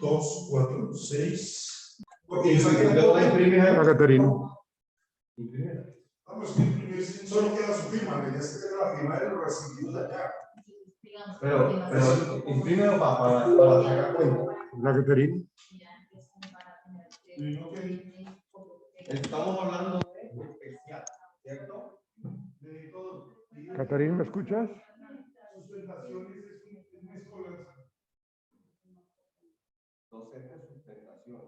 2, 4, 6. Porque yo saqué la imprime. Hola, Caterina. Ah, pues que imprimir solo queda su firma, ya se queda la firma de los recibidos allá. Pero imprime para sacar cuenta. Hola, Caterina. Estamos hablando de especial, ¿cierto? Caterina, ¿me escuchas? Sustentaciones es mezcolanza. Docente de sustentación.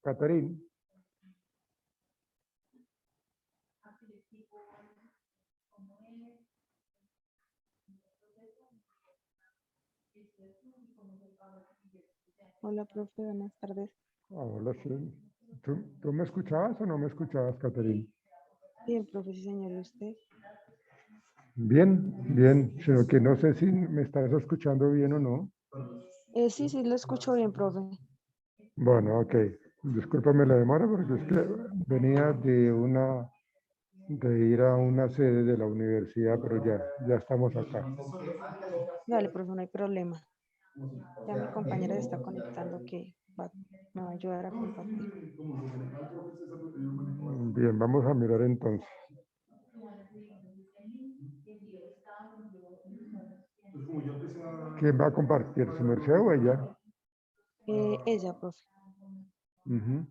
Caterina. Hola, profe, buenas tardes. Hola, sí. ¿Tú me escuchabas o no me escuchabas, Caterina? Bien, profe, sí, señor, ¿y usted? Bien, bien, sino que no sé si me estás escuchando bien o no. Sí, sí, lo escucho bien, profe. Bueno, ok. Discúlpame la demora porque es que venía de ir a una sede de la universidad, pero ya estamos acá. Dale, profe, no hay problema. Ya mi compañera se está conectando me va a ayudar a compartir. Bien, vamos a mirar entonces. ¿Quién va a compartir? ¿Su merced o ella? Ella, profe. Ujú.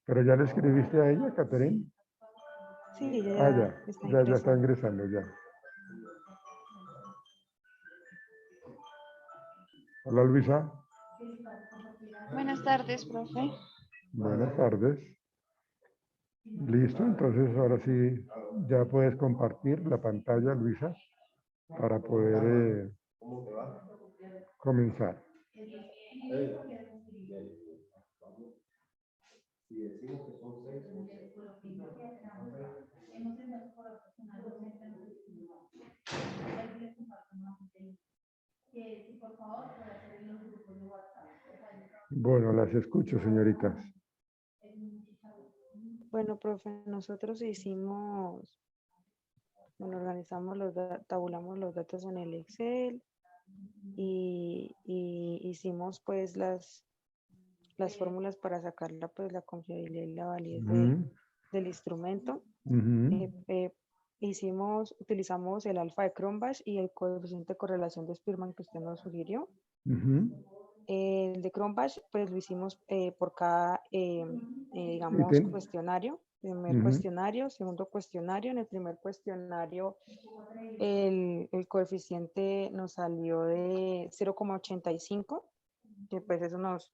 Pero ya le escribiste a ella, Caterina. Sí, ella Ah, ya ya está está ingresando. ingresando ya. Hola, Luisa. Buenas tardes, profe. Buenas tardes. Listo, entonces ahora sí ya puedes compartir la pantalla, Luisa, para poder comenzar. Si decimos que son 6, Bueno, las escucho, señoritas. Bueno, profe, nosotros organizamos tabulamos los datos en el Excel y hicimos pues las fórmulas para sacar la confiabilidad y la validez del instrumento. Ujú. Utilizamos el alfa de Cronbach y el coeficiente de correlación de Spearman que usted nos sugirió. Ujú. El de Cronbach, pues lo hicimos por cada, digamos, Ítem. cuestionario. Primer Ujú. cuestionario, segundo cuestionario. En el primer cuestionario, el coeficiente nos salió de 0,85, que pues eso nos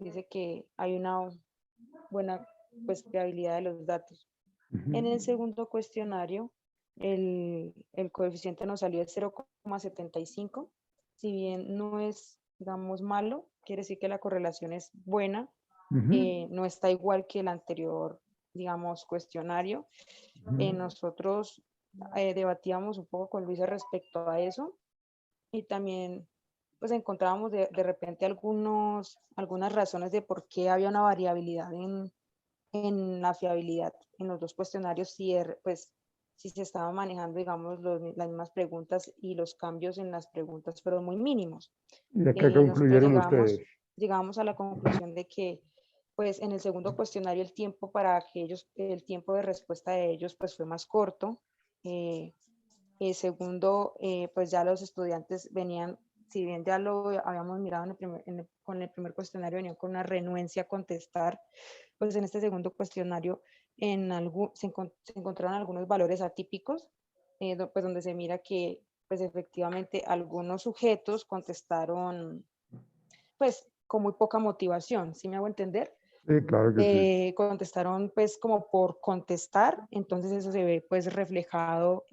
dice que hay una buena pues, fiabilidad de los datos. Ujú. En el segundo cuestionario, el coeficiente nos salió de 0,75. Si bien no es, digamos, malo, quiere decir que la correlación es buena, Ujú. no está igual que el anterior, digamos, cuestionario. Ujú. Nosotros debatíamos un poco con Luisa respecto a eso y también pues encontrábamos de repente algunas razones de por qué había una variabilidad en la fiabilidad en los dos cuestionarios, pues, si se estaban manejando, digamos, las mismas preguntas y los cambios en las preguntas fueron muy mínimos. ¿Y a qué Nosotros concluyeron ustedes? llegamos a la conclusión de que, pues, en el segundo cuestionario el tiempo de respuesta de ellos, pues, fue más corto. Segundo, pues, ya los estudiantes venían, si bien ya lo habíamos mirado con el primer cuestionario, venían con una renuencia a contestar, pues en este segundo cuestionario se encontraron algunos valores atípicos, pues donde se mira que pues efectivamente algunos sujetos contestaron pues con muy poca motivación, ¿sí me hago entender? Sí, claro que sí. Contestaron pues como por contestar, entonces eso se ve pues reflejado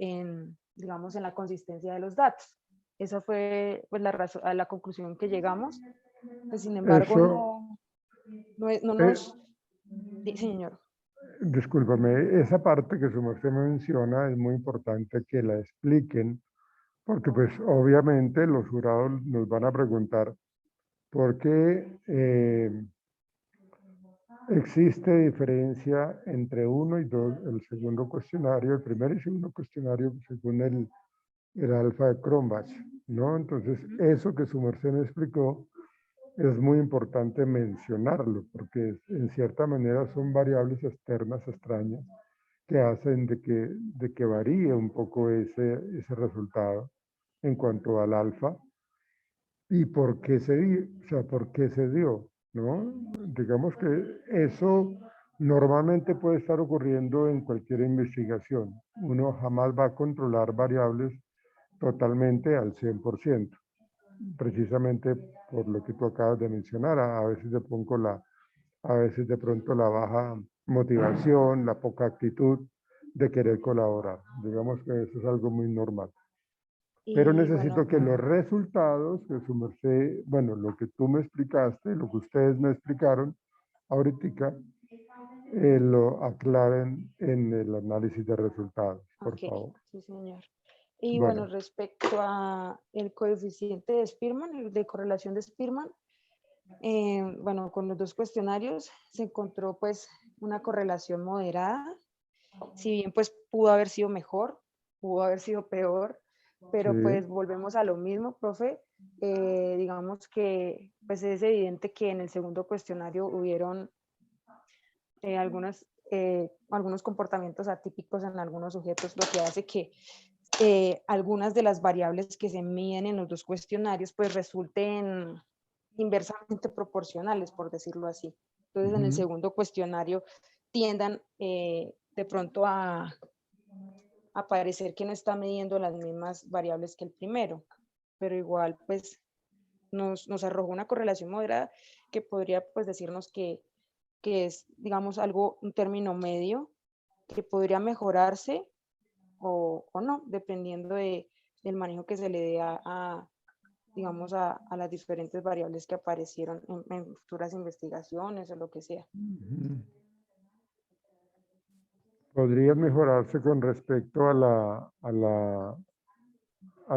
digamos, en la consistencia de los datos. Esa fue pues a la conclusión que llegamos. Pues, sin embargo, Eso, no nos... Sí, señor. discúlpame, esa parte que su merced menciona es muy importante que la expliquen, porque pues obviamente los jurados nos van a preguntar por qué existe diferencia entre uno y dos, el segundo cuestionario, el primer y segundo cuestionario, según el alfa de Cronbach, ¿no? Entonces, eso que su merced me explicó es muy importante mencionarlo, porque en cierta manera son variables externas extrañas que hacen de que varíe un poco ese resultado en cuanto al alfa y por qué o sea, por qué se dio, ¿no? Digamos que eso normalmente puede estar ocurriendo en cualquier investigación. Uno jamás va a controlar variables totalmente al 100%, precisamente por lo que tú acabas de mencionar. A veces a veces de pronto la baja motivación, la poca actitud de querer colaborar. Digamos que eso es algo muy normal. Pero Y necesito bueno, que los resultados que su merced, bueno, lo que tú me explicaste, lo que ustedes me explicaron ahorita, lo aclaren en el análisis de resultados, por ok, favor. sí, señor. Y bueno, Bueno, respecto a el coeficiente de Spearman, el de correlación de Spearman, bueno, con los dos cuestionarios se encontró pues una correlación moderada. Si bien pues pudo haber sido mejor, pudo haber sido peor, pero sí, pues volvemos a lo mismo, profe. Digamos que pues es evidente que en el segundo cuestionario hubieron algunos comportamientos atípicos en algunos sujetos, lo que hace que algunas de las variables que se miden en los dos cuestionarios pues resulten inversamente proporcionales, por decirlo así. Entonces, en el ujú, segundo cuestionario tiendan de pronto a parecer que no está midiendo las mismas variables que el primero, pero igual pues nos arrojó una correlación moderada que podría pues decirnos que es, digamos, algo, un término medio que podría mejorarse o no, dependiendo del manejo que se le dé digamos, a las diferentes variables que aparecieron en futuras investigaciones o lo que sea. ujú. Podría mejorarse con respecto a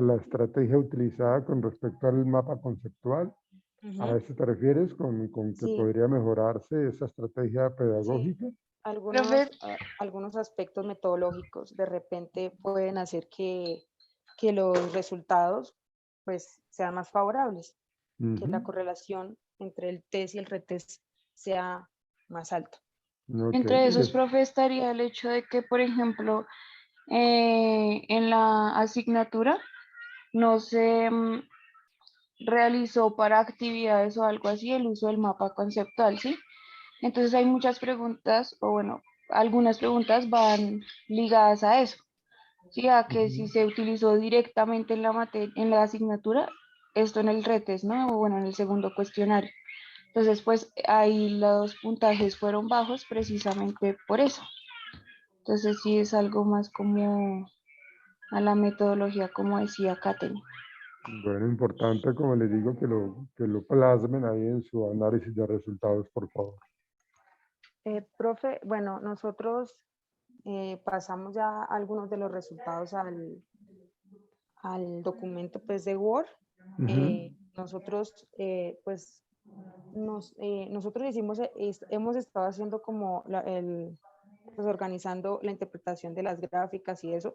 la estrategia utilizada con respecto al mapa conceptual. ¿A Ujú. eso te refieres con que Sí, podría mejorarse esa estrategia sí. pedagógica? Profe, Algunos aspectos metodológicos de repente pueden hacer que los resultados pues sean más favorables, que la Ujú, correlación entre el test y el retest sea más alta. ok, entre esos, profe, estaría el hecho de que, por ejemplo, en la asignatura no se realizó para actividades o algo así el uso del mapa conceptual, ¿sí? Entonces hay muchas preguntas, o bueno, algunas preguntas van ligadas a eso, ¿sí? A que si ujú, se utilizó directamente en la en la asignatura, esto en el retest, ¿no? O bueno, en el segundo cuestionario. Entonces, pues ahí los puntajes fueron bajos precisamente por eso. Entonces sí es algo más como a la metodología, como decía Katherine. bueno, importante, como les digo, que lo plasmen ahí en su análisis de resultados, por favor. Profe, bueno, nosotros pasamos ya algunos de los resultados al documento pues, de Word. Ujú, Nosotros, pues, nosotros hicimos, hemos estado haciendo como pues, organizando la interpretación de las gráficas y eso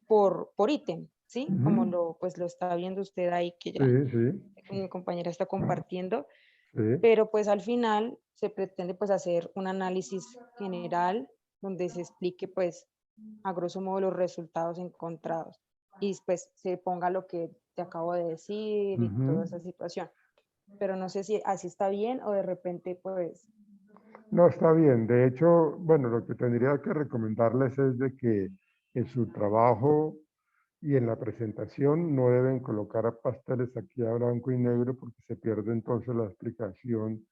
por ítem, ¿sí? Como ujú, pues, lo está viendo usted ahí, que sí, ya sí, mi compañera está compartiendo, sí. pero pues al final se pretende pues hacer un análisis general donde se explique pues a grosso modo los resultados encontrados y pues se ponga lo que te acabo de decir y toda Ujú. esa situación. Pero no sé si así está bien o de repente pues... No, está bien. De hecho, bueno, lo que tendría que recomendarles es de que en su trabajo y en la presentación no deben colocar pasteles aquí a blanco y negro porque se pierde entonces la explicación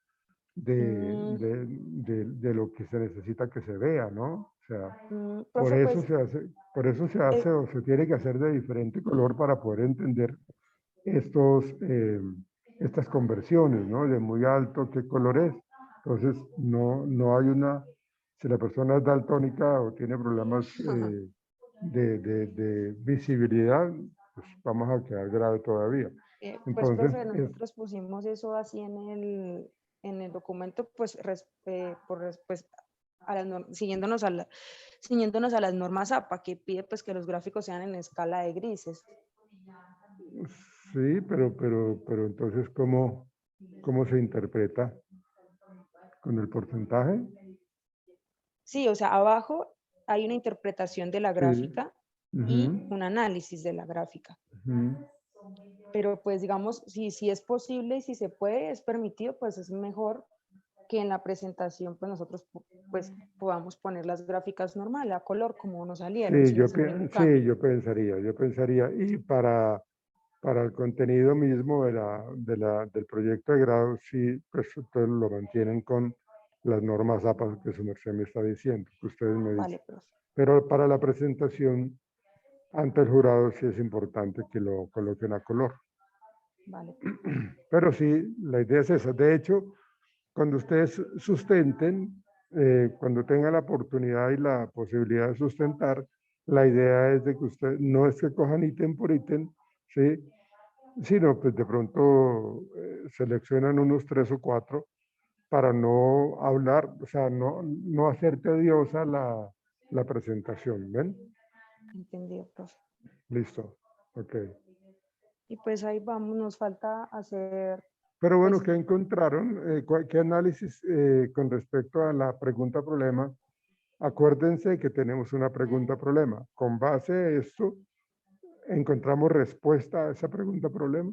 mm, de lo que se necesita que se vea, ¿no? O sea, profe, pues por eso se hace eh, o se tiene que hacer de diferente color para poder entender estos, estas conversiones, ¿no? De muy alto, ¿qué color es? Entonces, no hay si la persona es daltónica o tiene problemas de visibilidad, pues vamos a quedar grave todavía. pues Entonces, profe, nosotros pusimos eso así en el documento, pues, pues siguiéndonos a las normas APA, que pide pues que los gráficos sean en escala de grises. Sí, pero entonces, ¿cómo se interpreta? ¿Con el porcentaje? Sí, o sea, abajo hay una interpretación de la Sí. gráfica y Ujú, un análisis de la gráfica. ujú. Pero pues digamos, si es posible y si se puede, es permitido, pues es mejor que en la presentación pues nosotros pues podamos poner las gráficas normal, a color, como nos salieron, Sí, sin ningún cambio. yo pensaría, y para el contenido mismo del proyecto de grado, sí, pues ustedes lo mantienen con las normas APA que su merced me está diciendo, que ustedes me Vale, dicen. profe. Pero para la presentación ante el jurado sí es importante que lo coloquen a color. Vale. Pero sí, la idea es esa. De hecho, cuando ustedes sustenten, cuando tengan la oportunidad y la posibilidad de sustentar, la idea es de que ustedes no es que cojan ítem por ítem, ¿sí? Sino pues de pronto seleccionan unos 3 o 4 para no hablar, o sea, no hacer tediosa la presentación, ¿ven? Entendido, profe. Listo, ok. Y pues ahí vamos, nos falta hacer, Pero bueno, pues, ¿qué encontraron? ¿Qué análisis con respecto a la pregunta problema? Acuérdense que tenemos una pregunta problema. Con base a esto, encontramos respuesta a esa pregunta problema.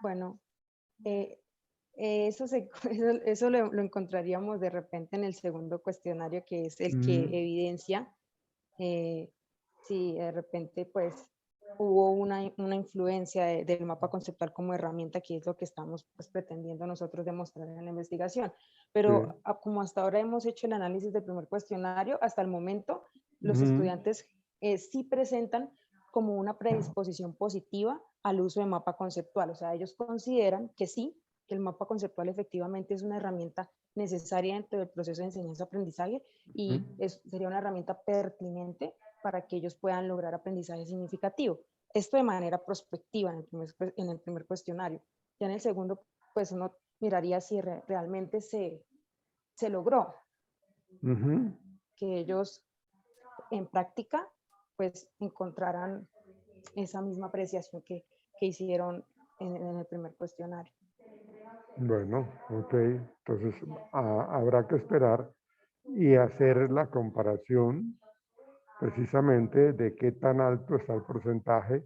bueno, eso lo encontraríamos de repente en el segundo cuestionario, que es el que Mm, evidencia si de repente pues hubo una influencia del mapa conceptual como herramienta, que es lo que estamos pues pretendiendo nosotros demostrar en la investigación. sí. Pero como hasta ahora hemos hecho el análisis del primer cuestionario, hasta el momento los Ujú, estudiantes sí presentan como una predisposición positiva al uso de mapa conceptual. O sea, ellos consideran que sí, que el mapa conceptual efectivamente es una herramienta necesaria dentro del proceso de enseñanza-aprendizaje y ujú. sería una herramienta pertinente para que ellos puedan lograr aprendizaje significativo. Esto de manera prospectiva en el primer cuestionario. Ya en el segundo, pues uno miraría si realmente se logró Ujú. que ellos en práctica pues encontraran esa misma apreciación que hicieron en el primer cuestionario. Bueno, ok. Entonces habrá que esperar y hacer la comparación precisamente de qué tan alto está el porcentaje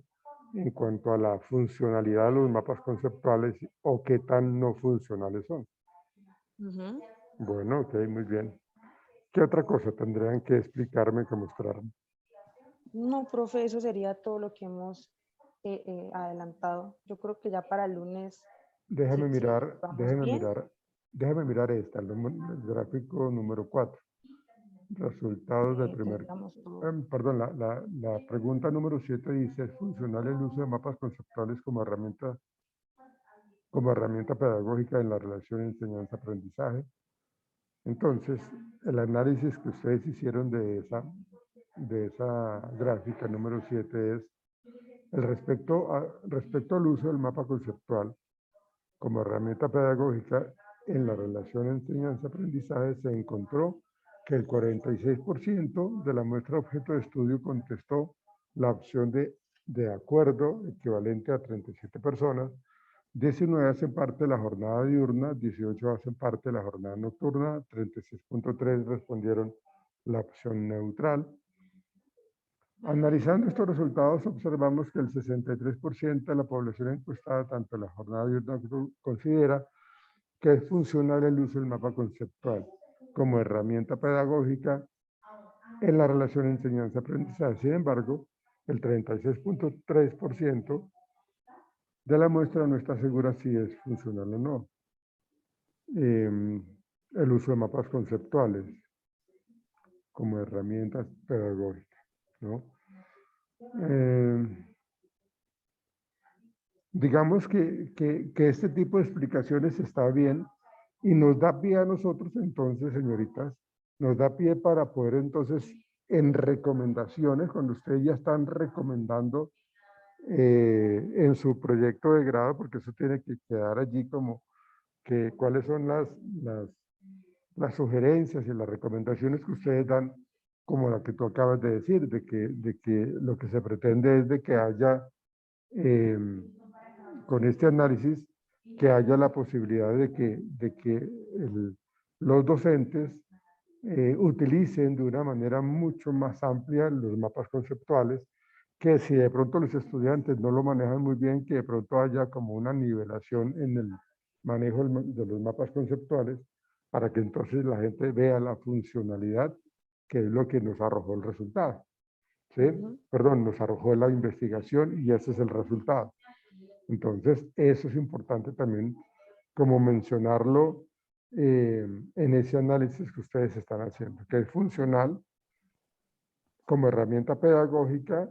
en cuanto a la funcionalidad de los mapas conceptuales o qué tan no funcionales son. Ujú. Bueno, ok, muy bien. ¿Qué otra cosa tendrían que explicarme, que mostrarme? No, profe, eso sería todo lo que hemos adelantado. Yo creo que ya para el lunes, Déjame si mirar, vamos bien, el gráfico número 4. Resultados del primer, tendríamos todo. perdón, la pregunta número 7 dice, ¿es funcional el uso de mapas conceptuales como herramienta pedagógica en la relación enseñanza-aprendizaje? Entonces, el análisis que ustedes hicieron de esa gráfica número 7 es respecto al uso del mapa conceptual como herramienta pedagógica en la relación enseñanza-aprendizaje, se encontró que el 46% de la muestra objeto de estudio contestó la opción de acuerdo, equivalente a 37 personas, 19 hacen parte de la jornada diurna, 18 hacen parte de la jornada nocturna, 36.3 respondieron la opción neutral. Analizando estos resultados, observamos que el 63% de la población encuestada, tanto en la jornada diurna, considera que es funcional el uso del mapa conceptual como herramienta pedagógica en la relación enseñanza-aprendizaje. Sin embargo, el 36.3% de la muestra no está segura si es funcional o no el uso de mapas conceptuales como herramientas pedagógicas, ¿no? Digamos que este tipo de explicaciones está bien y nos da pie a nosotros entonces, señoritas, nos da pie para poder entonces en recomendaciones, cuando ustedes ya están recomendando en su proyecto de grado, porque eso tiene que quedar allí como cuáles son las sugerencias y las recomendaciones que ustedes dan, como la que tú acabas de decir, de que lo que se pretende es de que haya, con este análisis, que haya la posibilidad de que los docentes utilicen de una manera mucho más amplia los mapas conceptuales, que si de pronto los estudiantes no lo manejan muy bien, que de pronto haya como una nivelación en el manejo de los mapas conceptuales, para que entonces la gente vea la funcionalidad, que es lo que nos arrojó el resultado. ¿Sí? Perdón, nos arrojó la investigación y ese es el resultado. Entonces, eso es importante también como mencionarlo en ese análisis que ustedes están haciendo, que es funcional como herramienta pedagógica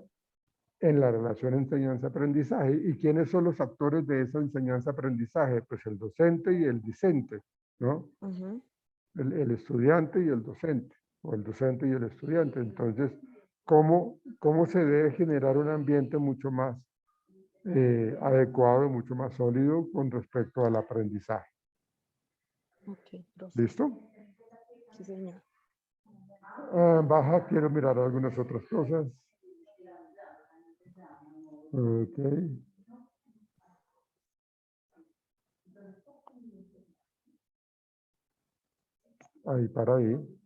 en la relación enseñanza-aprendizaje. ¿Y quiénes son los actores de esa enseñanza-aprendizaje? Pues el docente y el discente, ¿no? El estudiante y el docente, o el docente y el estudiante. Entonces, ¿cómo se debe generar un ambiente mucho más adecuado y mucho más sólido con respecto al aprendizaje? Ok, profe. ¿Listo? Sí, señor. Baja, quiero mirar algunas otras cosas. Ok. Ahí, para ahí.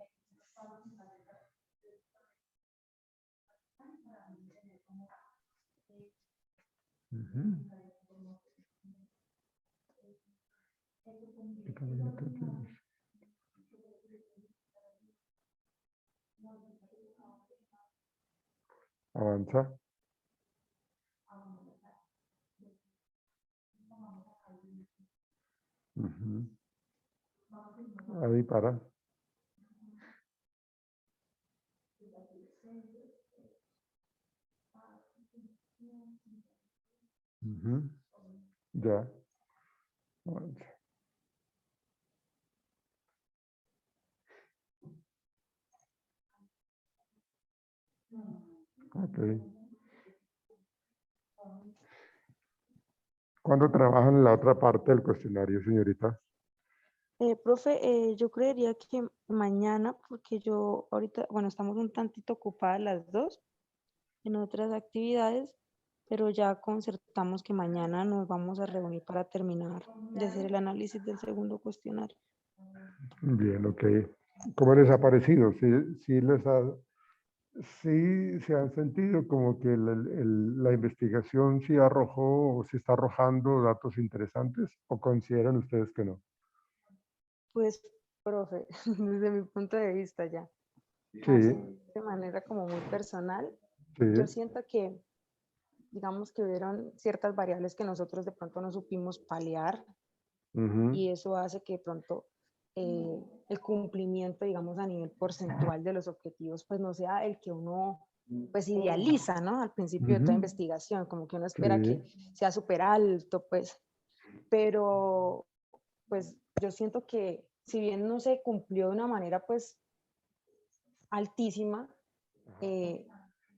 Avanza. Ahí para. Ya. Avanza. Ok. ¿Cuándo trabajan en la otra parte del cuestionario, señorita? Profe, yo creería que mañana, porque yo ahorita, bueno, estamos un tantito ocupadas las dos en otras actividades, pero ya concertamos que mañana nos vamos a reunir para terminar de hacer el análisis del segundo cuestionario. Bien, ok. ¿Cómo les ha parecido? ¿Sí se han sentido como que la investigación sí arrojó o sí está arrojando datos interesantes, o consideran ustedes que no? Pues, profe, desde mi punto de vista ya, Sí, así de manera como muy personal, yo sí. siento que, digamos que hubieron ciertas variables que nosotros de pronto no supimos paliar y eso hace que de pronto el cumplimiento, digamos, a nivel porcentual de los objetivos, pues no sea el que uno pues idealiza, ¿no? Al principio de toda investigación, como que uno espera que Sí. sea súper alto, pues, pero pues yo siento que si bien no se cumplió de una manera pues altísima, de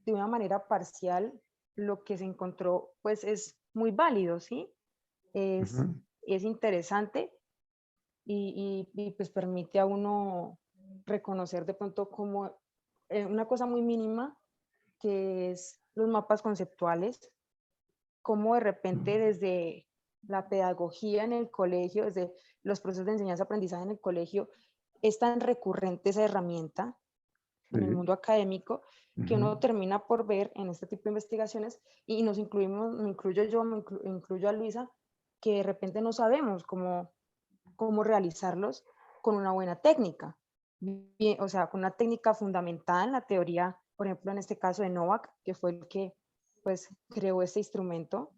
una manera parcial, lo que se encontró pues es muy válido, ¿sí? Es interesante pues permite a uno reconocer de pronto como una cosa muy mínima que es los mapas conceptuales, cómo de repente desde la pedagogía en el colegio, desde los procesos de enseñanza-aprendizaje en el colegio, es tan recurrente esa herramienta en el Sí. mundo académico que uno termina por ver en este tipo de investigaciones y nos incluimos, me incluyo yo, incluyo a Luisa, que de repente no sabemos cómo realizarlos con una buena técnica. Bien, o sea, con una técnica fundamentada en la teoría, por ejemplo, en este caso de Novak, que fue el que pues creó este instrumento.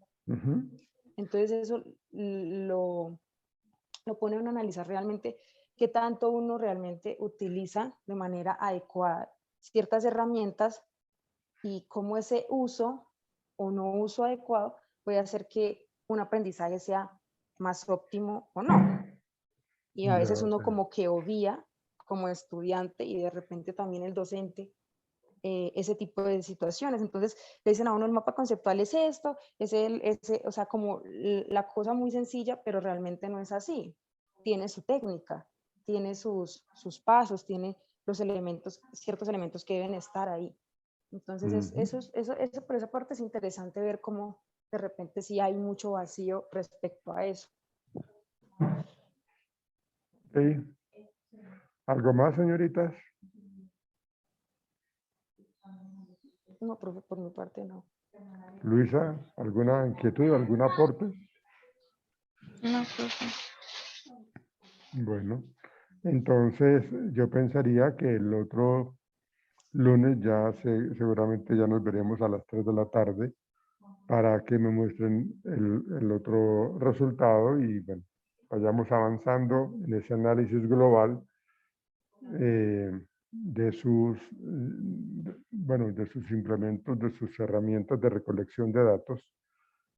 Entonces eso lo pone a uno a analizar realmente qué tanto uno realmente utiliza de manera adecuada ciertas herramientas y cómo ese uso o no uso adecuado puede hacer que un aprendizaje sea más óptimo o no. Y a veces Ya, uno como que obvia como estudiante y de repente también el docente ese tipo de situaciones. Entonces le dicen a uno el mapa conceptual es esto, o sea, como la cosa muy sencilla, pero realmente no es así. tiene su técnica, tiene sus pasos, tiene los elementos, ciertos elementos que deben estar ahí. Entonces, eso por esa parte es interesante ver cómo de repente sí hay mucho vacío respecto a eso. Sí. ¿Algo más, señoritas? No, profe, por mi parte no. Luisa, ¿alguna inquietud, algún aporte? No, profe. Bueno, entonces yo pensaría que el otro lunes ya seguramente ya nos veremos a las 3 de la tarde para que me muestren el otro resultado y bueno, vayamos avanzando en ese análisis global de sus, bueno, de sus implementos, de sus herramientas de recolección de datos,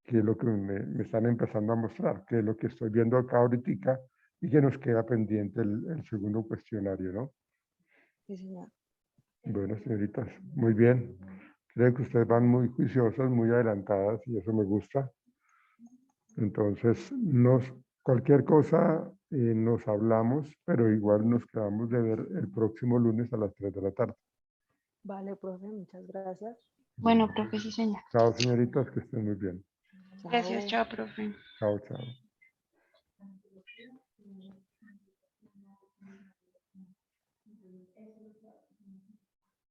que es lo que me están empezando a mostrar, que es lo que estoy viendo acá ahorita y que nos queda pendiente el segundo cuestionario, ¿no? Sí, señor. Bueno, señoritas, muy bien. Creo que ustedes van muy juiciosas, muy adelantadas y eso me gusta. Entonces, cualquier cosa nos hablamos, pero igual nos quedamos de ver el próximo lunes a las 3 de la tarde. Vale, profe, muchas gracias. Bueno, profe, sí, señor. Chao, señoritas, que estén muy bien. Gracias, Chao. chao, profe. Chao, chao.